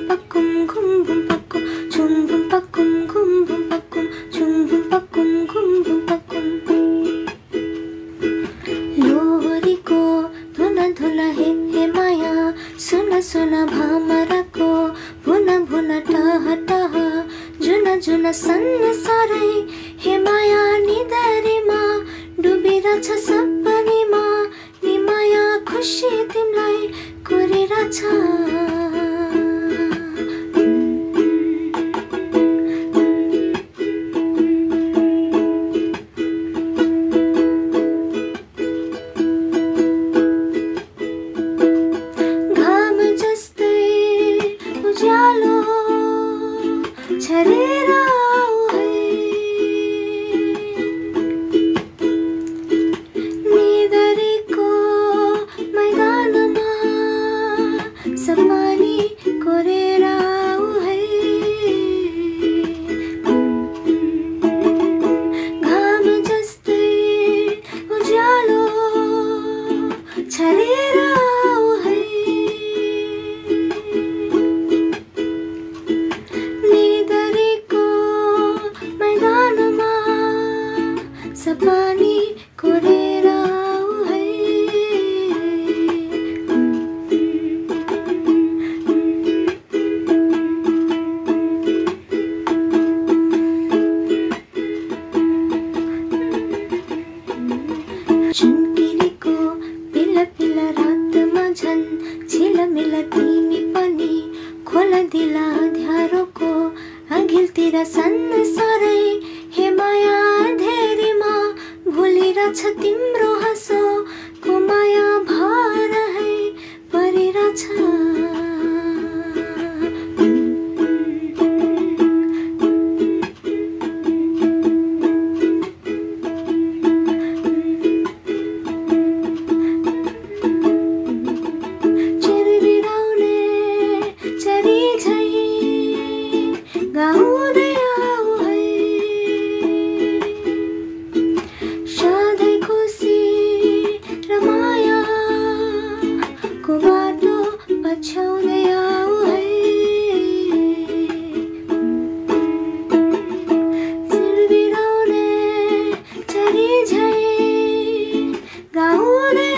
pakum gum bum pakum chum bum pakum gum bum pakum chum bum pakum gum bum pakum Lohri को धुना धुना हे माया सुना सुना भामरा को भुना भुना टह टह जुना जुना संसारै हे माया निधरीमा डुबिरहेछ सपनीमा नि माया खुसी तिमीलाई कोरिरहेछ छरेर आऊ है निधरीको मैदानमा सपानी कोरेर आऊ है घाम जस्तै उज्यालो छरेर आऊ है सपानी कोरेर आऊ है चुनकिरीको पिला पिला रातमा झन् झिलमिल तिमी पनि खोला दिला ध्यारोको अघिल्तिर संसारै हे माया धेरीमा भुलिरहेछ तिम्रो हाँसो को माया भार है परिरहेछ चिरबिराउने चरी झै गाउँदै आऊ है सधैँ खुसी र माया को बाटो पछ्याउँदै आऊ है चिरबिराउने चरी झै गाउँदै